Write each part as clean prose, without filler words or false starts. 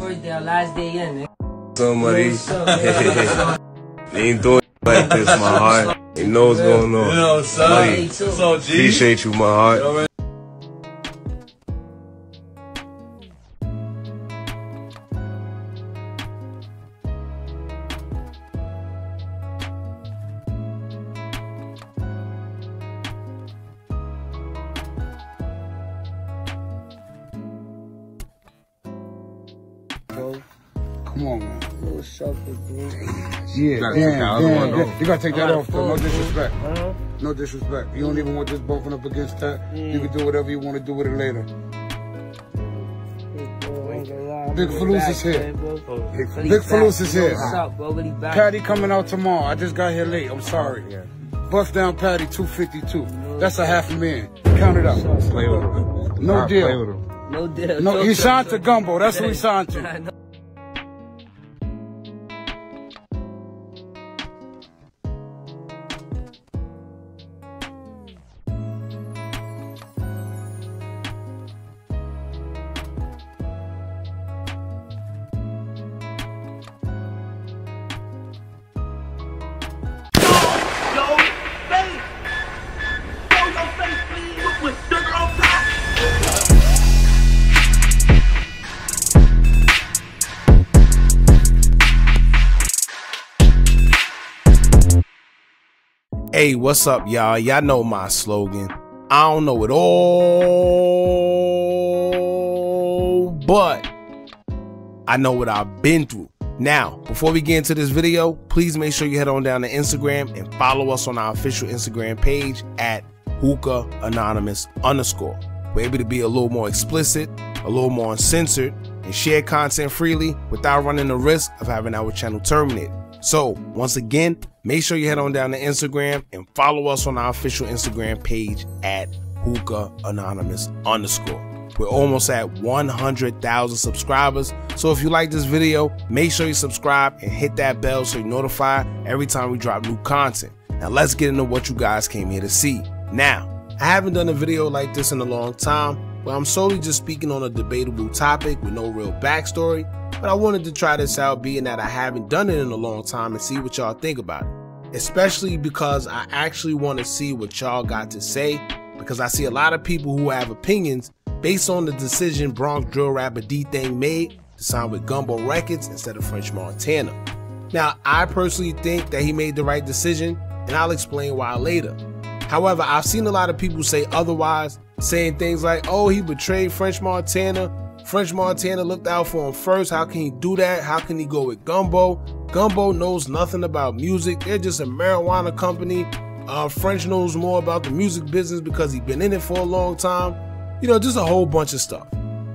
first day, our last day in, nigga. Somebody. They ain't doing like this, my heart. You know what's going on. You know, son. Appreciate you, my heart. Come on, man. Little shuffle, bro. Yeah, damn. You gotta take that off, though. No disrespect. Huh? No disrespect. You don't even want this bumping up against that. You can do whatever you want to do with it later. Big Falooz is here. Big Falooz is here. What's up, bro? Really back. Patty coming out tomorrow. I just got here late. I'm sorry. Bust down Patty 252. That's a $500,000. Count it up. Play with him. No deal. No deal. No, he signed to Gumbo. That's who he signed to. Hey, what's up, y'all? Y'all know my slogan. I don't know it all, but I know what I've been through. Now, before we get into this video, please make sure you head on down to Instagram and follow us on our official Instagram page at Hookah Anonymous _. We're able to be a little more explicit, a little more uncensored, and share content freely without running the risk of having our channel terminated. So, once again, make sure you head on down to Instagram and follow us on our official Instagram page at Hookah Anonymous _. We're almost at 100,000 subscribers. So if you like this video, make sure you subscribe and hit that bell so you're notified every time we drop new content. Now let's get into what you guys came here to see. Now, I haven't done a video like this in a long time, where I'm solely just speaking on a debatable topic with no real backstory. But I wanted to try this out, being that I haven't done it in a long time, and see what y'all think about it. Especially because I actually want to see what y'all got to say, because I see a lot of people who have opinions based on the decision Bronx drill rapper DThang made to sign with Gumbo Records instead of French Montana. Now, I personally think that he made the right decision, and I'll explain why later. However, I've seen a lot of people say otherwise, saying things like, oh, he betrayed French Montana. French Montana looked out for him first. How can he do that? How can he go with Gumbo? Gumbo knows nothing about music. They're just a marijuana company. French knows more about the music business because he's been in it for a long time. You know, just a whole bunch of stuff.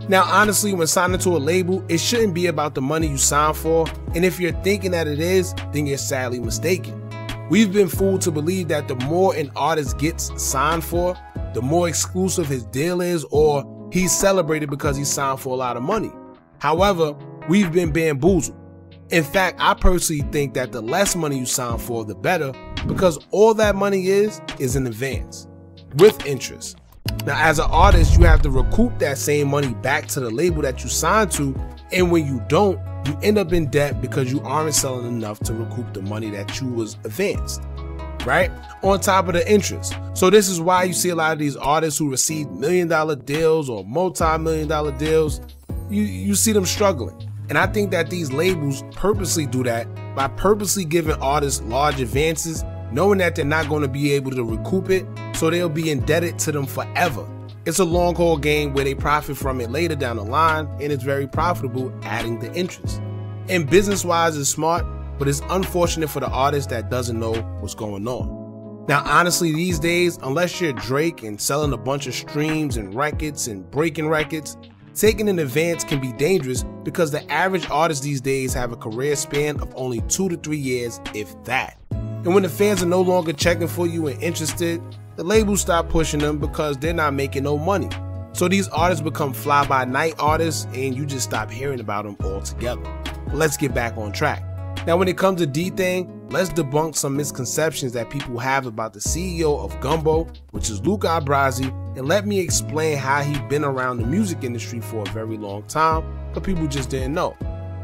Now, honestly, when signing to a label, it shouldn't be about the money you sign for. And if you're thinking that it is, then you're sadly mistaken. We've been fooled to believe that the more an artist gets signed for, the more exclusive his deal is, or he's celebrated because he signed for a lot of money. However, we've been bamboozled. In fact, I personally think that the less money you sign for, the better, because all that money is in advance, with interest. Now, as an artist, you have to recoup that same money back to the label that you signed to, and when you don't, you end up in debt because you aren't selling enough to recoup the money that you was advanced, right? On top of the interest. So this is why you see a lot of these artists who receive $1 million deals or multi-million-dollar deals, you see them struggling. And I think that these labels purposely do that by purposely giving artists large advances, knowing that they're not going to be able to recoup it, so they'll be indebted to them forever. It's a long haul game where they profit from it later down the line, and it's very profitable adding the interest. And business-wise, it's smart, but it's unfortunate for the artist that doesn't know what's going on. Now, honestly, these days, unless you're Drake and selling a bunch of streams and records and breaking records, taking an advance can be dangerous because the average artist these days have a career span of only 2 to 3 years, if that. And when the fans are no longer checking for you and interested, the labels stop pushing them because they're not making no money. So these artists become fly-by-night artists and you just stop hearing about them altogether. But let's get back on track. Now, when it comes to DThang, let's debunk some misconceptions that people have about the CEO of Gumbo, which is Hookah Anonymous, and let me explain how he's been around the music industry for a very long time, but people just didn't know.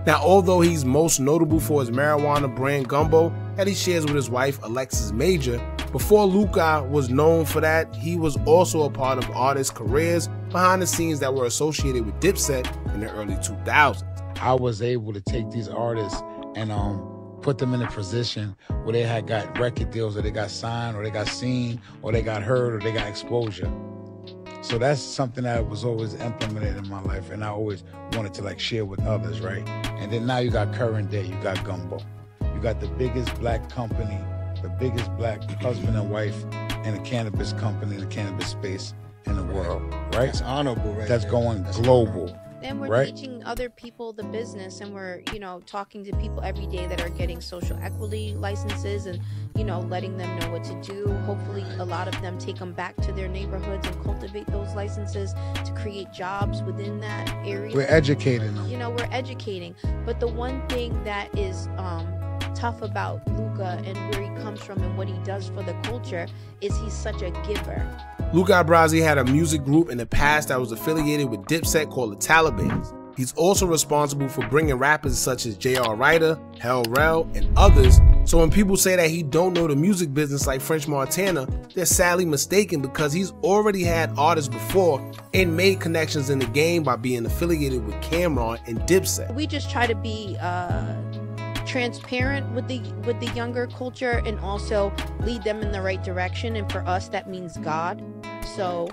Now, although he's most notable for his marijuana brand Gumbo that he shares with his wife Alexis Major, before Luca was known for that, he was also a part of artists' careers behind the scenes that were associated with Dipset in the early 2000s. I was able to take these artists and put them in a position where they had got record deals, or they got signed, or they got seen, or they got heard, or they got exposure. So that's something that was always implemented in my life, and I always wanted to like share with others, right? And then now you got current day, you got Gumbo. You got the biggest black company, the biggest black husband and wife in the cannabis company, in the cannabis space in the world, right? That's honorable, right? That's going global. And we're right? teaching other people the business, and we're, you know, talking to people every day that are getting social equity licenses and, you know, letting them know what to do. Hopefully a lot of them take them back to their neighborhoods and cultivate those licenses to create jobs within that area. We're educating them. You know, we're educating. But the one thing that is tough about Luca and where he comes from and what he does for the culture is he's such a giver. Luca Brasi had a music group in the past that was affiliated with Dipset called the Talibans. He's also responsible for bringing rappers such as J.R. Ryder, Hell Rell, and others. So when people say that he don't know the music business like French Montana, they're sadly mistaken, because he's already had artists before and made connections in the game by being affiliated with Cameron and Dipset. We just try to be transparent with the younger culture and also lead them in the right direction, and for us that means God. So,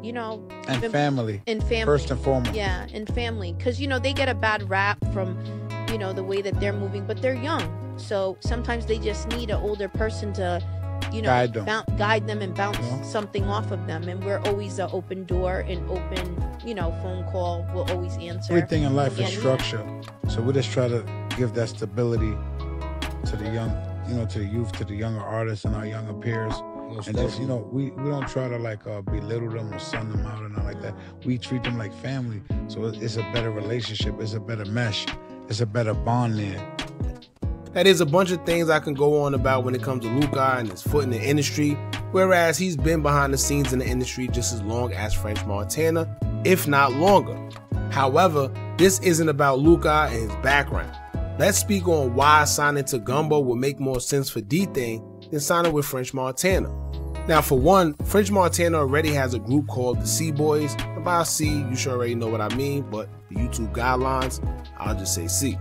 you know, and family. First and foremost. Yeah, and family, because, you know, they get a bad rap from, you know, the way that they're moving, but they're young, so sometimes they just need an older person to, you know, guide them and bounce something off of them. And we're always an open door and open, you know, phone call. We'll always answer. Everything in life is structure. So we just try to give that stability to the young, you know, to the youth, to the younger artists and our younger peers. And just, you know, we don't try to like belittle them or sun them out or nothing like that. We treat them like family. So it's a better relationship. It's a better mesh. It's a better bond there. Now, there's a bunch of things I can go on about when it comes to Luca and his foot in the industry, whereas he's been behind the scenes in the industry just as long as French Montana, if not longer. However, this isn't about Luca and his background. Let's speak on why signing to Gumbo would make more sense for DThang than signing with French Montana. Now, for one, French Montana already has a group called the C Boys, and by C, you should already know what I mean, but the YouTube guidelines, I'll just say C.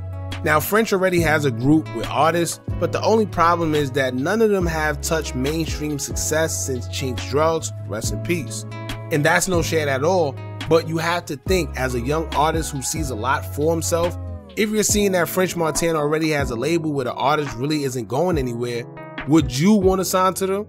Now, French already has a group with artists, but the only problem is that none of them have touched mainstream success since Chink's Drugs, rest in peace. And that's no shade at all, but you have to think, as a young artist who sees a lot for himself, if you're seeing that French Montana already has a label where the artist really isn't going anywhere, would you want to sign to them?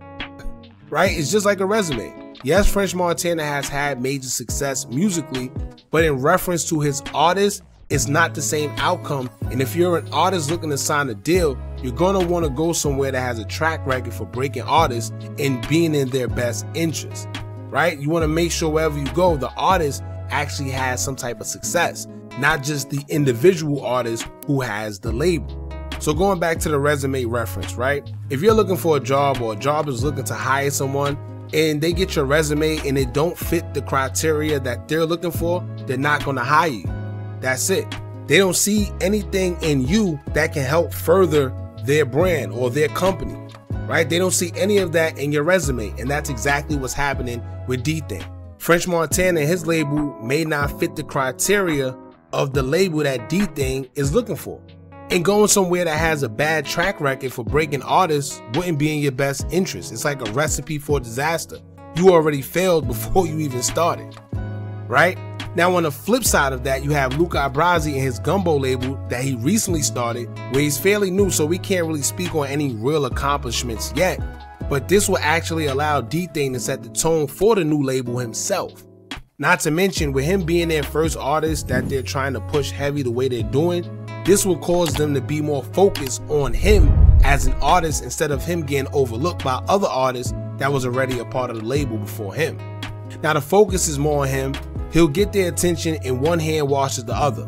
Right? It's just like a resume. Yes, French Montana has had major success musically, but in reference to his artist, it's not the same outcome. And if you're an artist looking to sign a deal, you're going to want to go somewhere that has a track record for breaking artists and being in their best interest, right? You want to make sure wherever you go, the artist actually has some type of success, not just the individual artist who has the label. So going back to the resume reference, right? If you're looking for a job, or a job is looking to hire someone, and they get your resume and it don't fit the criteria that they're looking for, they're not going to hire you. That's it. They don't see anything in you that can help further their brand or their company, right? They don't see any of that in your resume, and that's exactly what's happening with DThang. French Montana and his label may not fit the criteria of the label that DThang is looking for. And going somewhere that has a bad track record for breaking artists wouldn't be in your best interest. It's like a recipe for disaster. You already failed before you even started, right? Now, on the flip side of that, you have Luca Brasi and his Gumbo label that he recently started, where he's fairly new, so we can't really speak on any real accomplishments yet. But this will actually allow DThang to set the tone for the new label himself. Not to mention, with him being their first artist that they're trying to push heavy the way they're doing, this will cause them to be more focused on him as an artist instead of him getting overlooked by other artists that was already a part of the label before him. Now, the focus is more on him. He'll get their attention and one hand washes the other.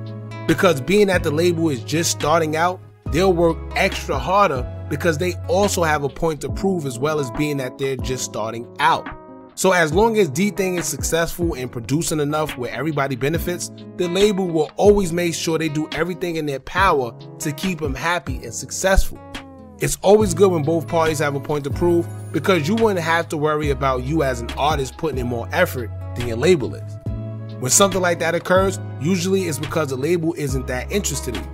Because being that the label is just starting out, they'll work extra harder because they also have a point to prove, as well as being that they're just starting out. So as long as DThang is successful in producing enough where everybody benefits, the label will always make sure they do everything in their power to keep him happy and successful. It's always good when both parties have a point to prove, because you wouldn't have to worry about you as an artist putting in more effort than your label is. When something like that occurs, usually it's because the label isn't that interested in you.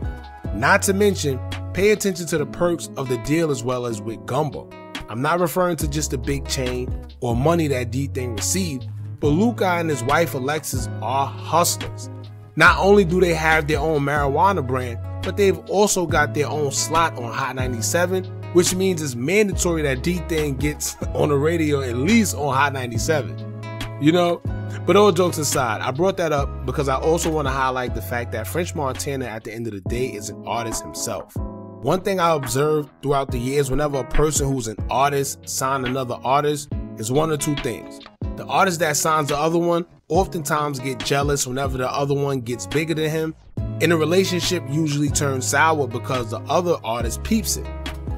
Not to mention, pay attention to the perks of the deal as well as with Gumbo. I'm not referring to just the big chain or money that DThang received, but Luca and his wife Alexis are hustlers. Not only do they have their own marijuana brand, but they've also got their own slot on Hot 97, which means it's mandatory that DThang gets on the radio at least on Hot 97. You know? But all jokes aside, I brought that up because I also want to highlight the fact that French Montana at the end of the day is an artist himself. One thing I observed throughout the years, whenever a person who's an artist signs another artist, is one or two things. The artist that signs the other one oftentimes get jealous whenever the other one gets bigger than him, and the relationship usually turns sour because the other artist peeps it.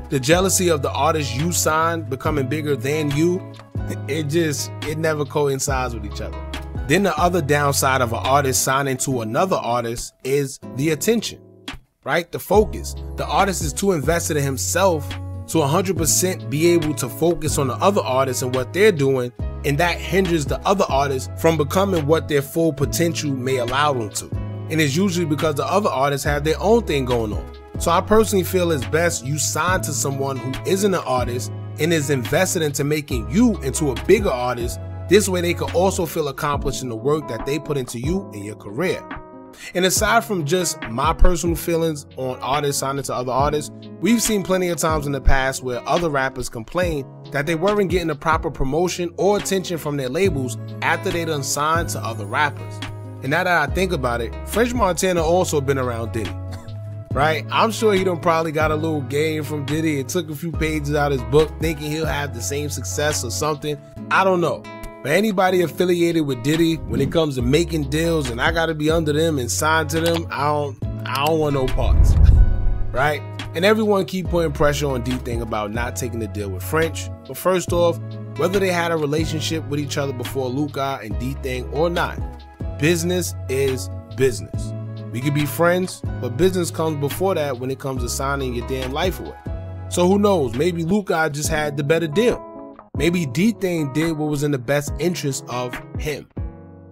The jealousy of the artist you signed becoming bigger than you, it never coincides with each other. Then the other downside of an artist signing to another artist is the attention, right? The focus. The artist is too invested in himself to 100% be able to focus on the other artists and what they're doing, and that hinders the other artists from becoming what their full potential may allow them to. And it's usually because the other artists have their own thing going on. So I personally feel it's best you sign to someone who isn't an artist and is invested into making you into a bigger artist. This way they can also feel accomplished in the work that they put into you and your career. And aside from just my personal feelings on artists signing to other artists, we've seen plenty of times in the past where other rappers complain that they weren't getting the proper promotion or attention from their labels after they done signed to other rappers. And now that I think about it, French Montana also been around Diddy, right? I'm sure he done probably got a little game from Diddy and took a few pages out of his book thinking he'll have the same success or something. I don't know. But anybody affiliated with Diddy, when it comes to making deals and I gotta be under them and signed to them, I don't want no parts, right? And everyone keep putting pressure on DThang about not taking the deal with French. But first off, whether they had a relationship with each other before Luca and DThang or not, business is business. We could be friends, but business comes before that when it comes to signing your damn life away. So who knows, maybe Luca just had the better deal. Maybe DThang did what was in the best interest of him.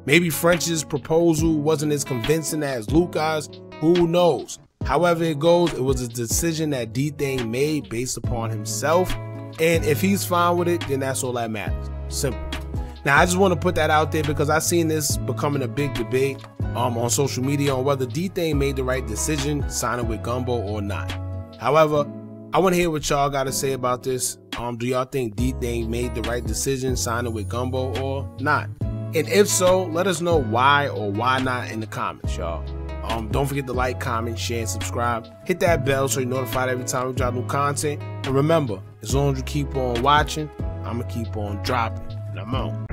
Maybe French's proposal wasn't as convincing as Luca's, who knows. However it goes, it was a decision that DThang made based upon himself, and if he's fine with it, then that's all that matters. Simple. Now I just want to put that out there because I've seen this becoming a big debate on social media on whether DThang made the right decision signing with Gumbo or not. However, I want to hear what y'all got to say about this. Do y'all think DThang made the right decision signing with Gumbo or not? And if so, let us know why or why not in the comments, y'all. Don't forget to like, comment, share, and subscribe. Hit that bell so you're notified every time we drop new content. And remember, as long as you keep on watching, I'm going to keep on dropping. And I'm out.